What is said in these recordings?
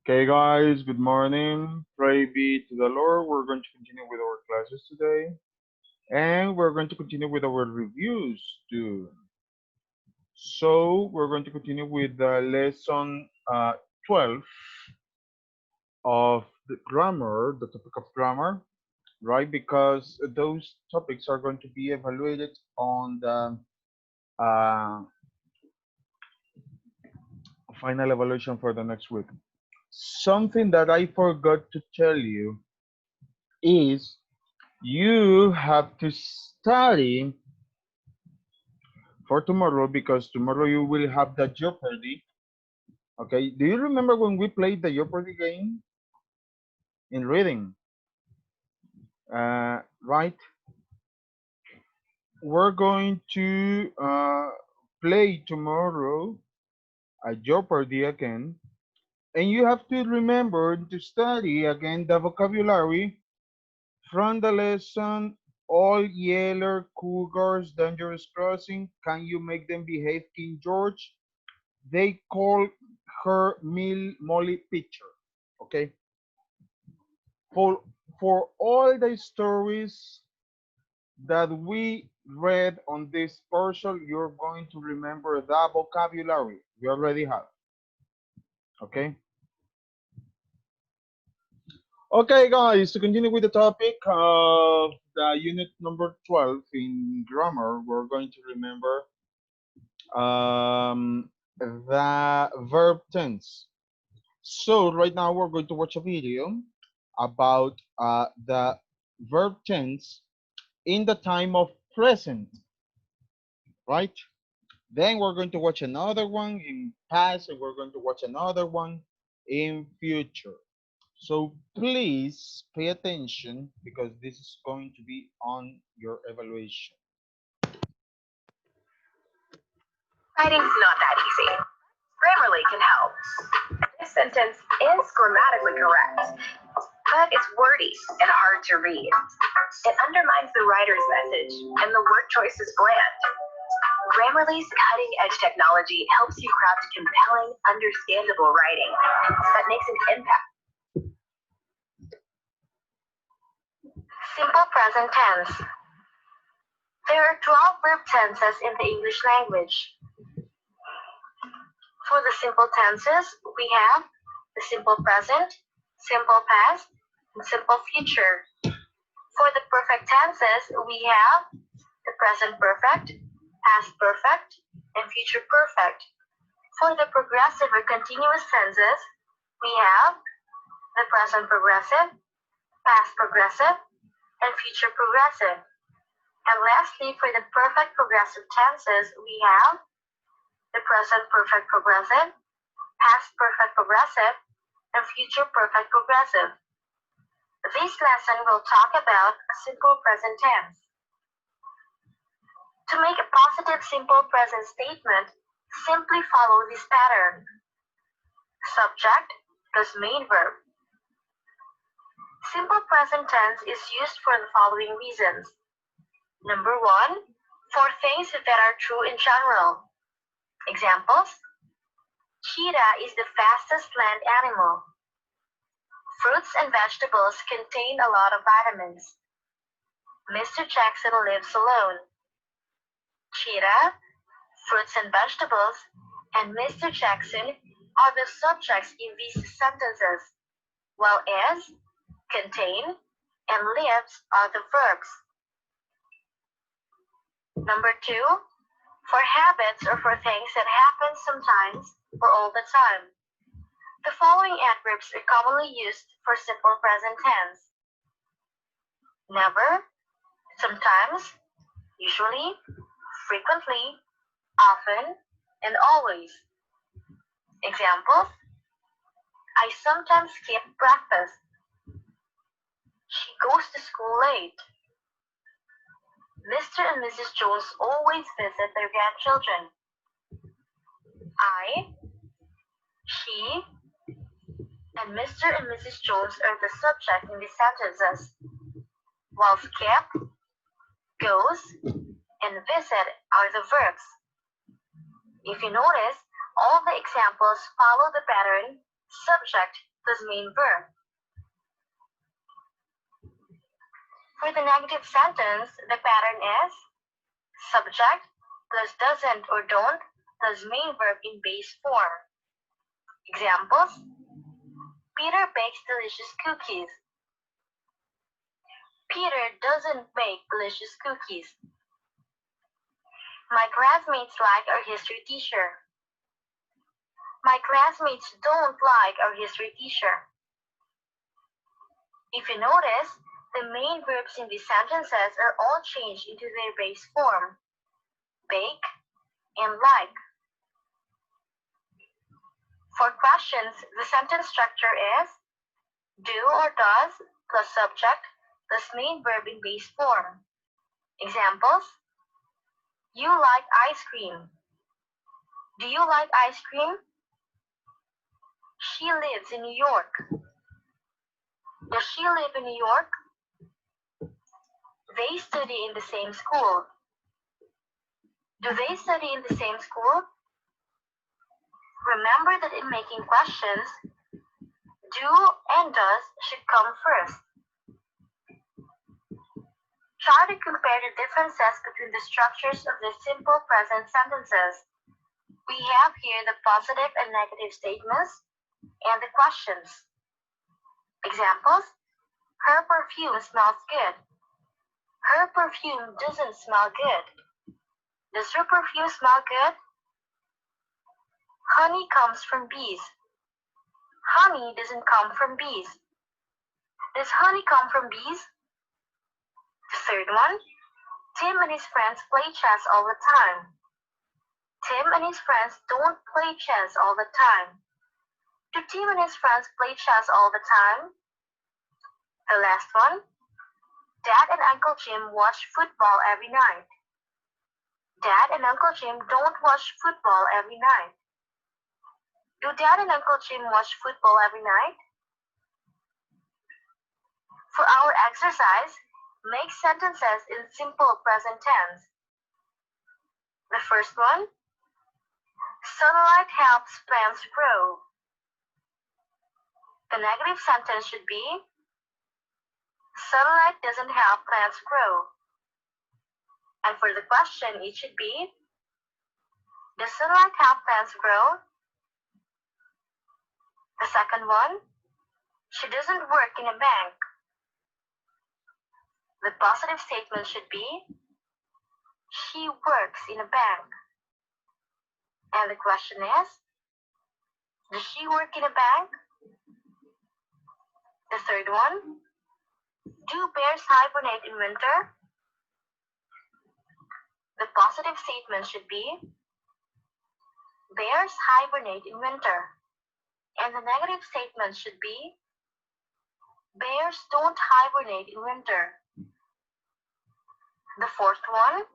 Okay, guys, good morning. Pray be to the Lord. We're going to continue with our classes today, and we're going to continue with our reviews too. So, we're going to continue with the lesson 12 of the grammar, the topic of grammar, right? Because those topics are going to be evaluated on the uh, final evaluation for the next week. Something that I forgot to tell you is you have to study for tomorrow because tomorrow you will have the Jeopardy. Okay, do you remember when we played the Jeopardy game in reading? Right, we're going to play tomorrow a Jeopardy again, and you have to remember to study again the vocabulary from the lesson. All yeller cougars, dangerous crossing. Can you make them behave, King George? They call her Molly Pitcher. Okay. For for all the stories that we read on this portion, you're going to remember the vocabulary we already have. Okay. Okay, guys. To continue with the topic of the unit number 12 in grammar, we're going to remember the verb tense. So right now we're going to watch a video about the verb tense in the time of present, right? Then we're going to watch another one in past, and we're going to watch another one in future. So please pay attention because this is going to be on your evaluation. Writing's not that easy. Grammarly can help. This sentence is grammatically correct, but it's wordy and hard to read. It undermines the writer's message, and the word choice is bland. Grammarly's cutting-edge technology helps you craft compelling, understandable writing that makes an impact. Simple present tense. There are 12 verb tenses in the English language. For the simple tenses, we have the simple present, simple past, and simple future. For the perfect tenses, we have the present perfect, past perfect, and future perfect. For the progressive or continuous tenses, we have the present progressive, past progressive, and future progressive. And lastly, for the perfect progressive tenses, we have the present perfect progressive, past perfect progressive, and future perfect progressive. This lesson will talk about a simple present tense. To make a positive simple present statement, simply follow this pattern. Subject plus main verb. Simple present tense is used for the following reasons. Number 1, for things that are true in general. Examples: cheetah is the fastest land animal. Fruits and vegetables contain a lot of vitamins. Mr. Jackson lives alone. Cheetah, fruits and vegetables, and Mr. Jackson are the subjects in these sentences, while is, contain, and lives are the verbs. Number 2, for habits or for things that happen sometimes or all the time. The following adverbs are commonly used for simple present tense. Never, sometimes, usually, frequently, often, and always. Examples: I sometimes skip breakfast. She goes to school late. Mr. and Mrs. Jones always visit their grandchildren. I, she, and Mr. and Mrs. Jones are the subject in these sentences, while skip, goes, and visit are the verbs. If you notice, all the examples follow the pattern subject plus main verb. For the negative sentence, the pattern is subject plus doesn't or don't plus main verb in base form. Examples: Peter bakes delicious cookies. Peter doesn't bake delicious cookies. My classmates like our history teacher. My classmates don't like our history teacher. If you notice, the main verbs in these sentences are all changed into their base form, bake and like. For questions, the sentence structure is do or does plus subject plus main verb in base form. Examples: You like ice cream. Do you like ice cream? She lives in New York. Does she live in New York? They study in the same school. Do they study in the same school? Remember that in making questions, do and does should come first. Try to compare the differences between the structures of the simple present sentences. We have here the positive and negative statements and the questions. Examples: Her perfume smells good. Her perfume doesn't smell good. Does her perfume smell good? Honey comes from bees. Honey doesn't come from bees. Does honey come from bees? The third one: Tim and his friends play chess all the time. Tim and his friends don't play chess all the time. Do Tim and his friends play chess all the time? The last one: Dad and Uncle Jim watch football every night. Dad and Uncle Jim don't watch football every night. Do Dad and Uncle Jim watch football every night? For our exercise, make sentences in simple present tense. The first one: Sunlight helps plants grow. The negative sentence should be sunlight doesn't help plants grow. And for the question, it should be does sunlight help plants grow? The second one: she doesn't work in a bank. The positive statement should be she works in a bank. And the question is, does she work in a bank? The third one: do bears hibernate in winter? The positive statement should be bears hibernate in winter. And the negative statement should be bears don't hibernate in winter. The fourth one: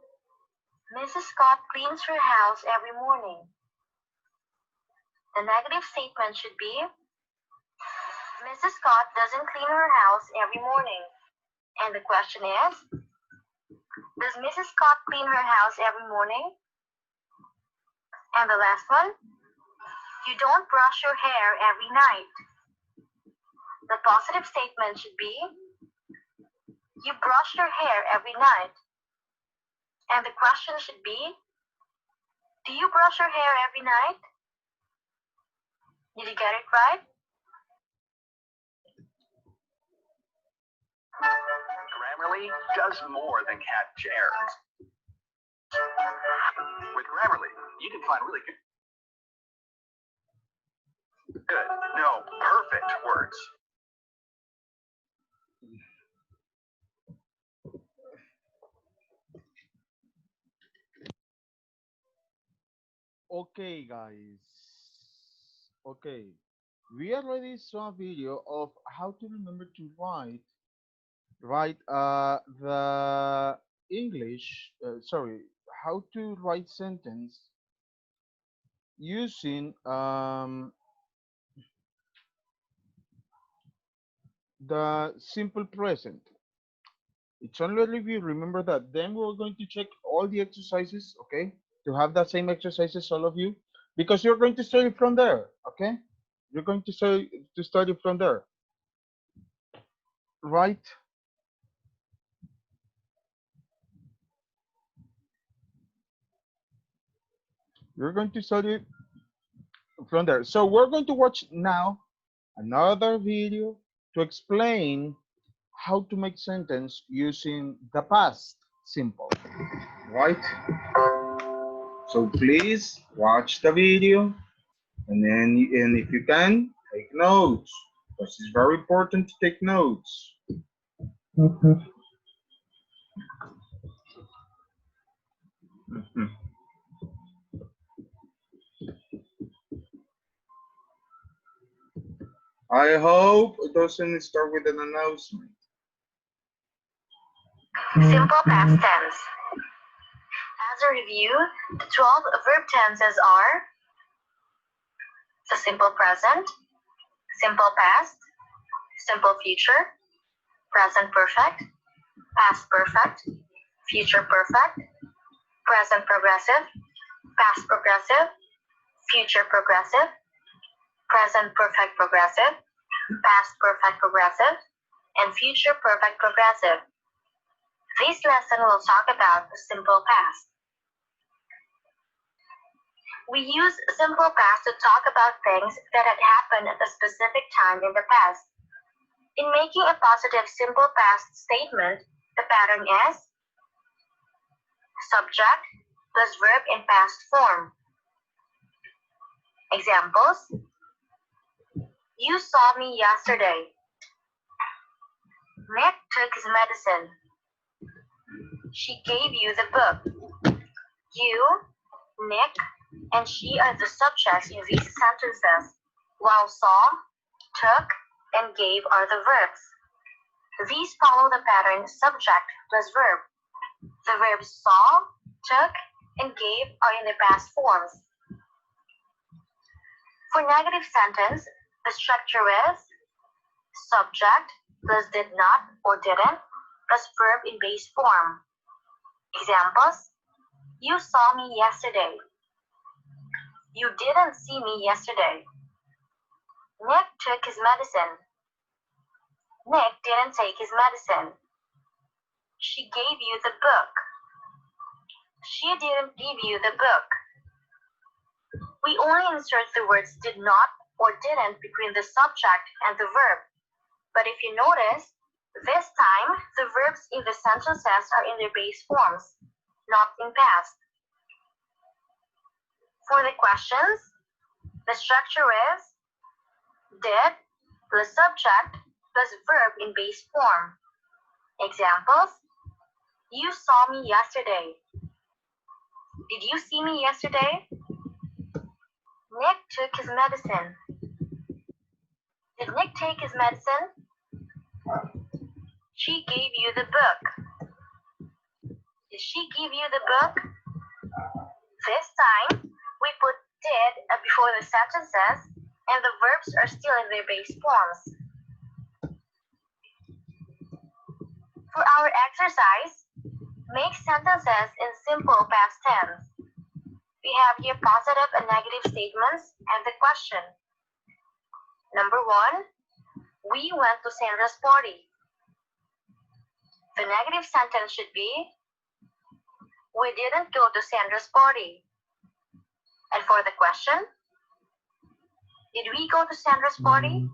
Mrs. Scott cleans her house every morning. The negative statement should be Mrs. Scott doesn't clean her house every morning. And the question is, does Mrs. Scott clean her house every morning? And the last one: you don't brush your hair every night. The positive statement should be you brush your hair every night. And the question should be, do you brush your hair every night? Did you get it right? Grammarly does more than catch errors. With Grammarly, you can find really good, no, perfect words. Okay, guys. Okay. We already saw a video of how to remember to write the English, sorry, how to write sentence using the simple present. It's only a review, remember that. Then we're going to check all the exercises, okay? To have that same exercises, all of you, because you're going to study from there, okay? You're going to study from there, right? You're going to study from there. So we're going to watch now another video to explain how to make sentence using the past simple, right? So please watch the video and if you can, take notes. Because it's very important to take notes. Mhm. I hope it doesn't start with an announcement. Simple past tense. As a review, the 12 verb tenses are the simple present, simple past, simple future, present perfect, past perfect, future perfect, present progressive, past progressive, future progressive, present perfect progressive, past perfect progressive, and future perfect progressive. This lesson will talk about the simple past. We use simple past to talk about things that had happened at a specific time in the past. In making a positive simple past statement, the pattern is subject plus verb in past form. Examples: you saw me yesterday. Nick took his medicine. She gave you the book. You, Nick, and she are the subjects in these sentences, while saw, took, and gave are the verbs. These follow the pattern subject plus verb. The verbs saw, took, and gave are in their past forms. For negative sentence, the structure is subject plus did not or didn't plus verb in base form. Examples: you saw me yesterday. You didn't see me yesterday. Nick took his medicine. Nick didn't take his medicine. She gave you the book. She didn't give you the book. We only insert the words did not or didn't between the subject and the verb. But if you notice, this time the verbs in the sentences are in their base forms, not in past. For the questions, the structure is did plus subject plus verb in base form. Examples: you saw me yesterday. Did you see me yesterday? Nick took his medicine. Did Nick take his medicine? She gave you the book. Did she give you the book? This time, we put did before the sentences, and the verbs are still in their base forms. For our exercise, make sentences in simple past tense. We have here positive and negative statements and the question. Number 1, we went to Sandra's party. The negative sentence should be, we didn't go to Sandra's party. And for the question, did we go to Sandra's party?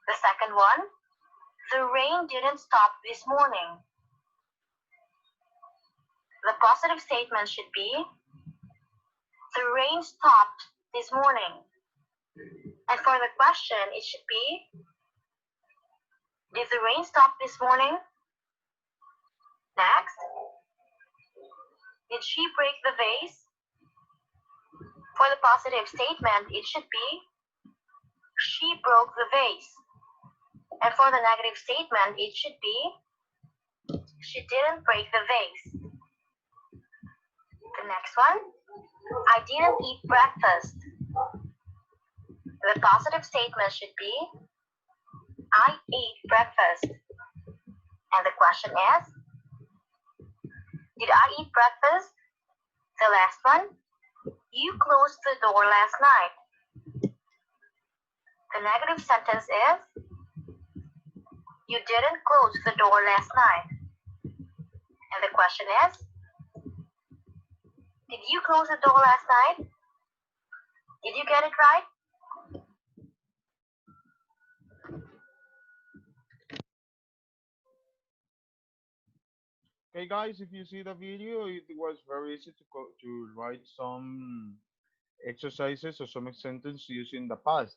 The second one, the rain didn't stop this morning. The positive statement should be, the rain stopped this morning. And for the question, it should be, did the rain stop this morning? Next, did she break the vase? For the positive statement, it should be, she broke the vase. And for the negative statement, it should be, she didn't break the vase. The next one, I didn't eat breakfast. The positive statement should be, I ate breakfast. And the question is, did I eat breakfast? The last one, you closed the door last night. The negative sentence is, you didn't close the door last night. And the question is, did you close the door last night? Did you get it right? Okay, guys, if you see the video, it was very easy to write some exercises or some sentences using the past.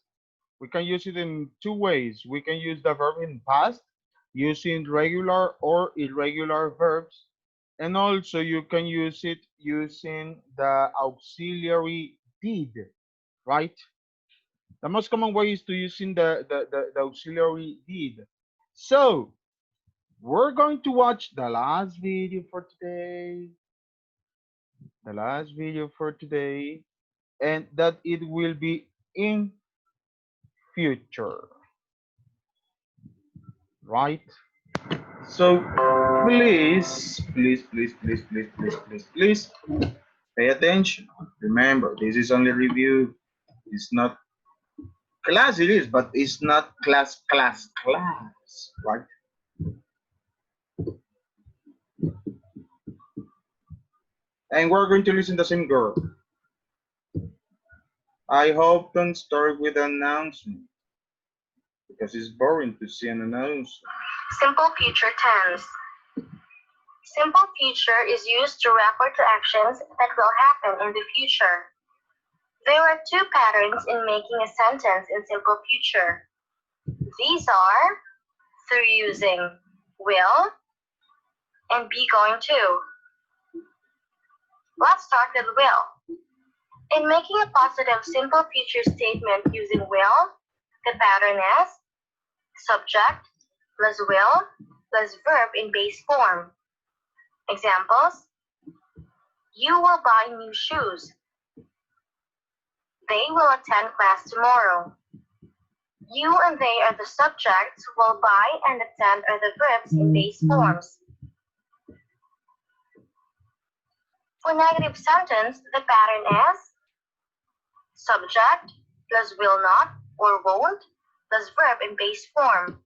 We can use it in two ways. We can use the verb in past using regular or irregular verbs, and also you can use it using the auxiliary did, right? The most common way is to using the auxiliary did. So we're going to watch the last video for today. The last video for today, and that it will be in future, right? So please pay attention. Remember, this is only review. It's not class, it is, but it's not class, right? And we're going to listen the same girl. I hope don't start with an announcement because it's boring to see an announcement. Simple future tense. Simple future is used to refer to actions that will happen in the future. There are two patterns in making a sentence in simple future. These are through using will and be going to. Let's start with will. In making a positive simple future statement using will, the pattern is subject plus will plus verb in base form. Examples: you will buy new shoes. They will attend class tomorrow. You and they are the subjects, while buy and attend are the verbs in base forms. For negative sentence, the pattern is subject plus will not or won't plus verb in base form.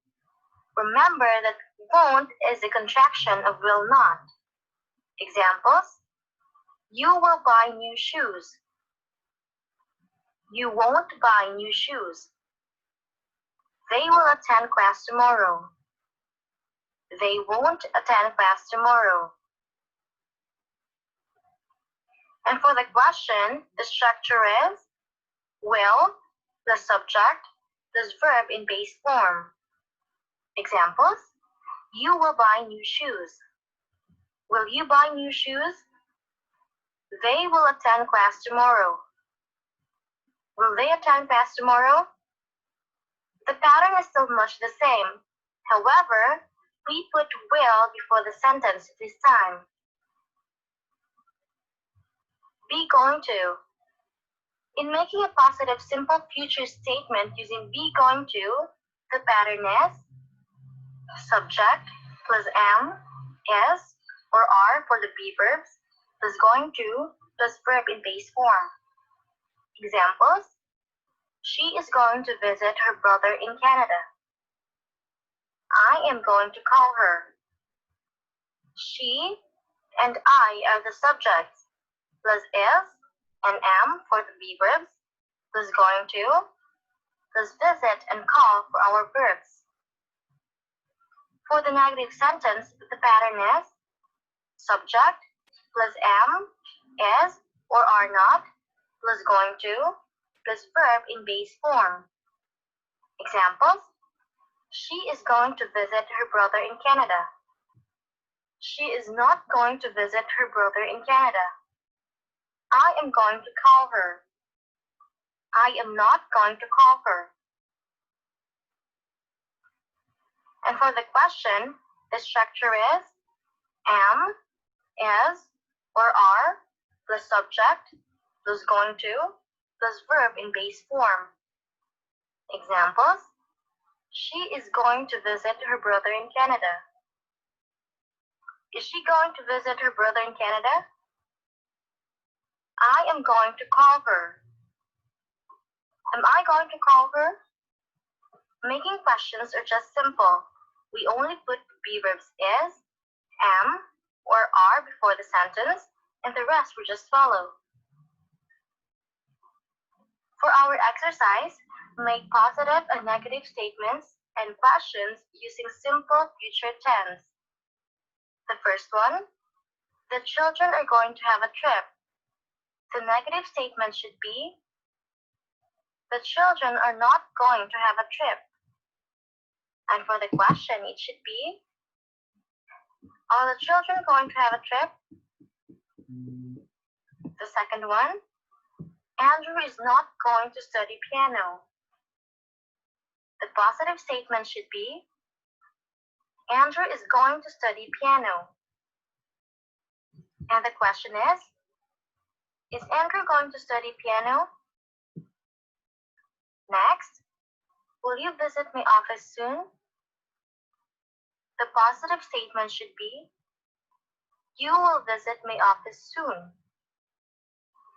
Remember that won't is a contraction of will not. Examples: you will buy new shoes. You won't buy new shoes. They will attend class tomorrow. They won't attend class tomorrow. And for the question, the structure is will plus subject plus verb in base form. Examples: you will buy new shoes. Will you buy new shoes? They will attend class tomorrow. Will they attend class tomorrow? The pattern is still much the same. However, we put will before the sentence this time. Be going to. In making a positive simple future statement using be going to, the pattern is subject plus am, is, or are for the be verbs, plus going to, plus verb in base form. Examples: she is going to visit her brother in Canada. I am going to call her. She and I are the subjects, plus is and am for the be verbs, plus going to, plus visit and call for our verbs. For the negative sentence, the pattern is subject plus am, is, or are not, plus going to, plus verb in base form. Examples: she is going to visit her brother in Canada. She is not going to visit her brother in Canada. I am going to call her. I am not going to call her. And for the question, the structure is am, is, or are, plus subject, plus going to, plus verb in base form. Examples: she is going to visit her brother in Canada. Is she going to visit her brother in Canada? I am going to call her. Am I going to call her? Making questions are just simple. We only put be verbs is, am, or are before the sentence, and the rest we just follow. For our exercise, make positive and negative statements and questions using simple future tense. The first one, the children are going to have a trip. The negative statement should be, the children are not going to have a trip. And for the question, it should be, are the children going to have a trip? The second one, Andrew is not going to study piano. The positive statement should be, Andrew is going to study piano. And the question is Andrew going to study piano? Next, will you visit my office soon? The positive statement should be, you will visit my office soon.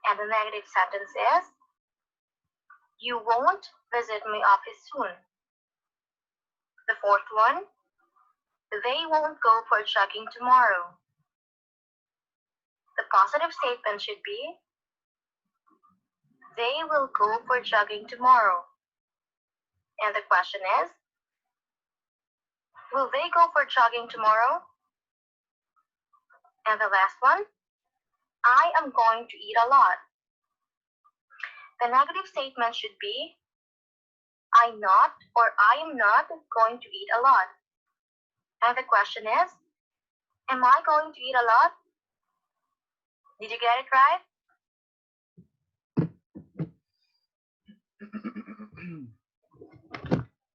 And the negative sentence is, you won't visit my office soon. The fourth one, they won't go for jogging tomorrow. The positive statement should be, they will go for jogging tomorrow. And the question is, will they go for jogging tomorrow? And the last one, I am going to eat a lot. The negative statement should be, I'm not or I am not going to eat a lot. And the question is, am I going to eat a lot? Did you get it right?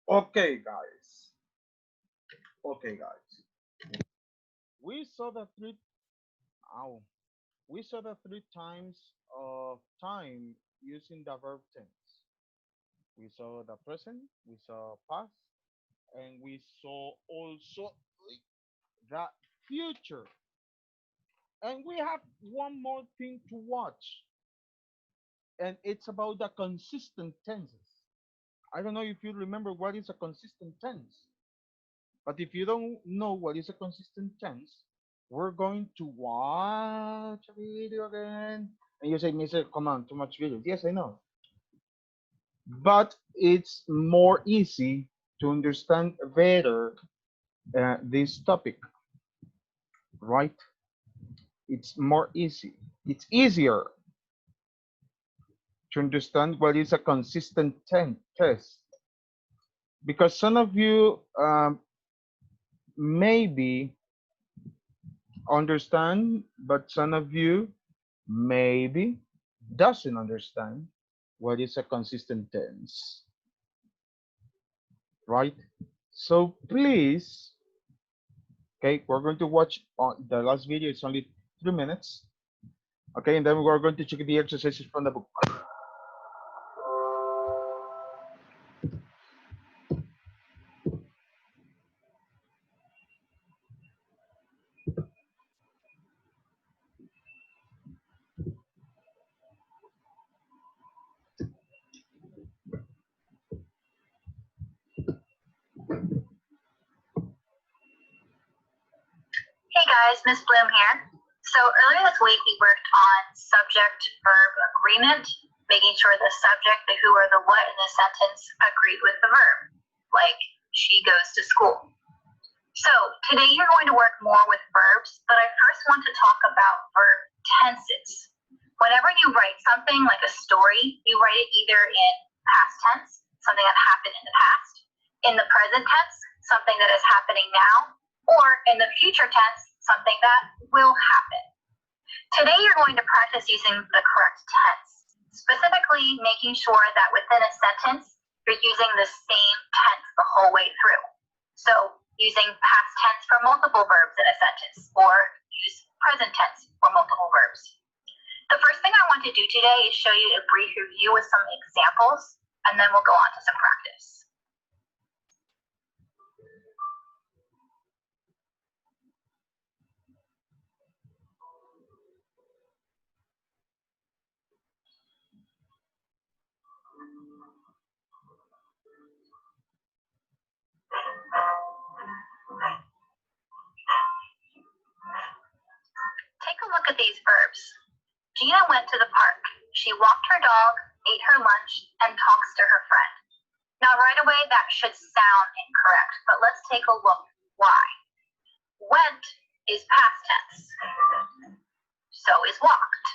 Okay, guys. Okay, guys. We saw the three. Ow. We saw the three times of time using the verb tense. We saw the present, we saw past, and we saw also the future. And we have one more thing to watch, and it's about the consistent tenses. I don't know if you remember what is a consistent tense, but if you don't know what is a consistent tense, we're going to watch a video again. And you say, Mister, come on, too much videos. Yes, I know. But it's more easy to understand better this topic, right? It's more easy. It's easier to understand what is a consistent test, because some of you maybe understand, but some of you maybe doesn't understand what is a consistent tense, right? So please, okay, we're going to watch the last video. It's only 3 minutes. Okay, and then we're going to check the exercises from the book. Hey guys, Miss Bloom here. So earlier this week we worked on subject-verb agreement, making sure the subject, the who, or the what in the sentence agreed with the verb, like she goes to school. So today you're going to work more with verbs, but I first want to talk about verb tenses. Whenever you write something like a story, you write it either in past tense, something that happened in the past, in the present tense, something that is happening now, or in the future tense, something that will happen. Today you're going to practice using the correct tense, specifically making sure that within a sentence, you're using the same tense the whole way through. So using past tense for multiple verbs in a sentence, or use present tense for multiple verbs. The first thing I want to do today is show you a brief review with some examples, and then we'll go on to some practice. these verbs. Gina went to the park. She walked her dog, ate her lunch, and talks to her friend. Now, right away, that should sound incorrect, but let's take a look why. Went is past tense. So is walked.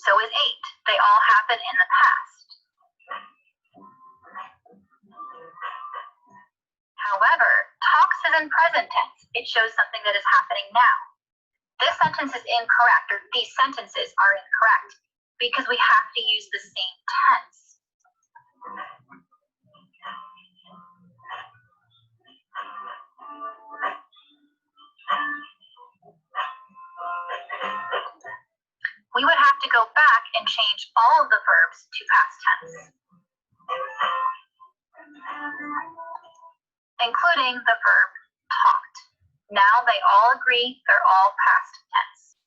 So is ate. They all happen in the past. However, talks is in present tense. It shows something that is happening now. This sentence is incorrect, or these sentences are incorrect, because we have to use the same tense. We would have to go back and change all of the verbs to past tense, including the verb talked. Now they all agree they're all past tense.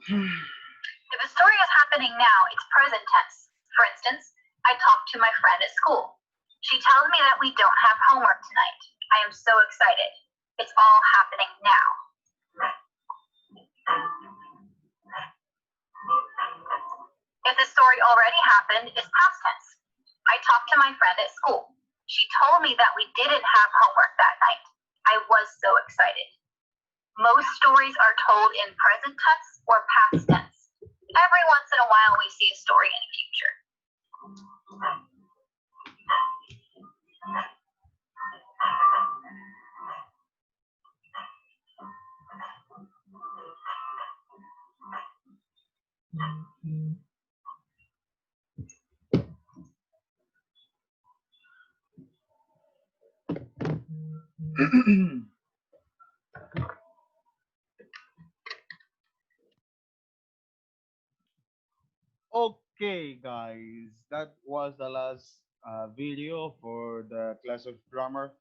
If a story is happening now, it's present tense. For instance, I talked to my friend at school. She tells me that we don't have homework tonight. I am so excited. It's all happening now. If the story already happened, it's past tense. I talked to my friend at school. She told me that we didn't have homework that night. I was so excited. Most stories are told in present tense or past tense. Every once in a while, we see a story in the future. Okay, guys, that was the last video for the class of grammar.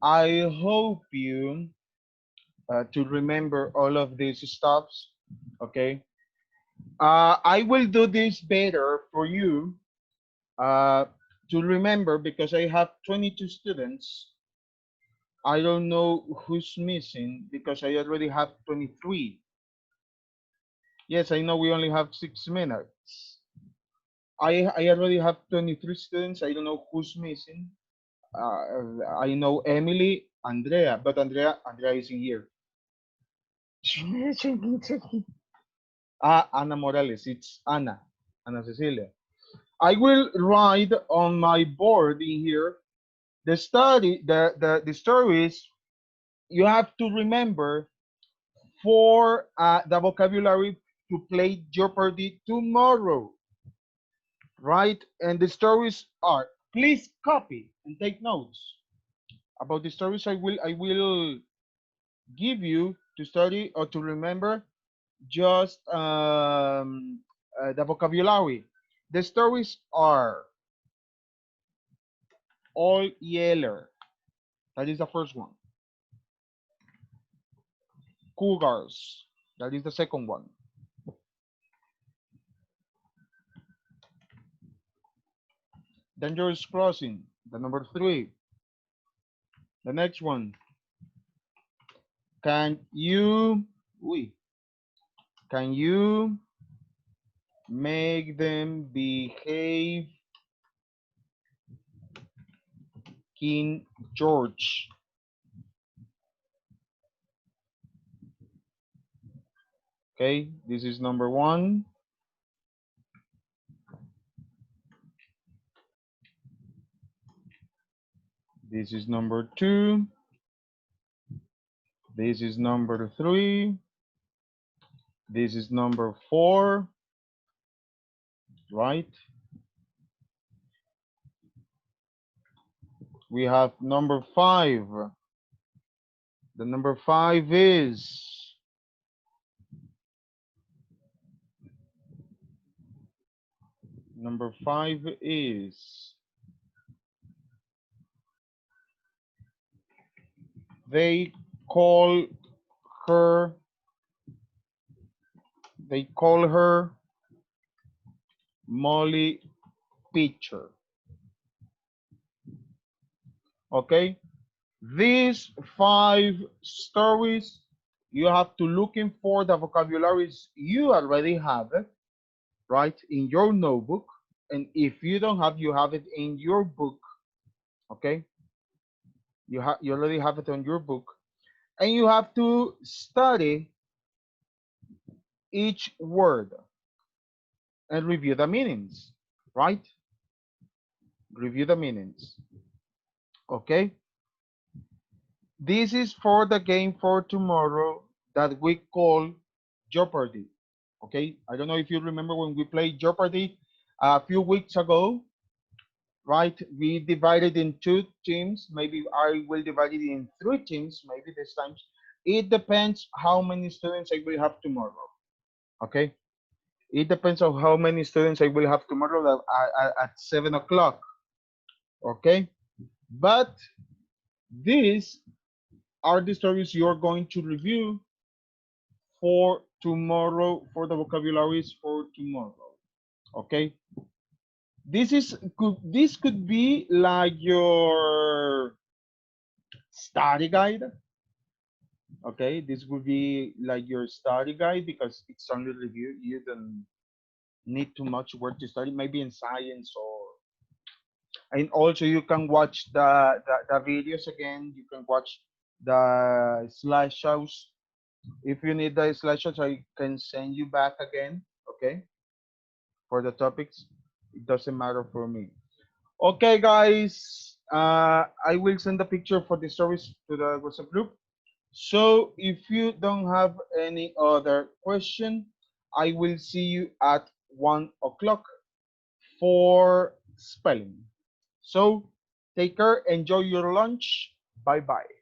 I hope you to remember all of these stuffs. Okay, I will do this better for you uh, to remember because I have 22 students. I don't know who's missing because I already have 23. Yes, I know we only have 6 minutes. I already have 23 students. I don't know who's missing. I know Emily, Andrea, but Andrea isn't here. Anna Morales. It's Anna Cecilia. I will write on my board in here the stories you have to remember for the vocabulary to play Jeopardy tomorrow, right? And the stories are, please copy and take notes about the stories I will give you to study or to remember just the vocabulary. The stories are all yeller. That is the first one. Cougars. That is the second one. Dangerous crossing. The number three. The next one. Can you, oui, can you make them behave, King George? Okay, this is number one. This is number two. This is number three. This is number four, right? We have number five. The number five is number five is They call her they call her Molly Pitcher. Okay? These five stories, you have to looking for the vocabularies you already have it, right, in your notebook. And if you don't have, you have it in your book. Okay? You already have it on your book. And you have to study each word and review the meanings, right? Review the meanings. Okay? This is for the game for tomorrow that we call Jeopardy. Okay, I don't know if you remember when we played Jeopardy a few weeks ago, right? We divided in two teams. Maybe I will divide it in three teams, maybe this time. It depends how many students I will have tomorrow. Okay, it depends on how many students I will have tomorrow at 7 o'clock. Okay, but these are the stories you're going to review for tomorrow, for the vocabularies for tomorrow. Okay, this could be like your study guide. Okay, this would be like your study guide because it's only review. You don't need too much work to study, maybe in science, or and also you can watch the videos again. You can watch the slideshows. If you need the slideshows, I can send you back again. Okay, for the topics, it doesn't matter for me. Okay, guys, I will send the picture for the stories to the WhatsApp group. So if you don't have any other question, I will see you at 1 o'clock for spelling. So take care, enjoy your lunch. Bye bye.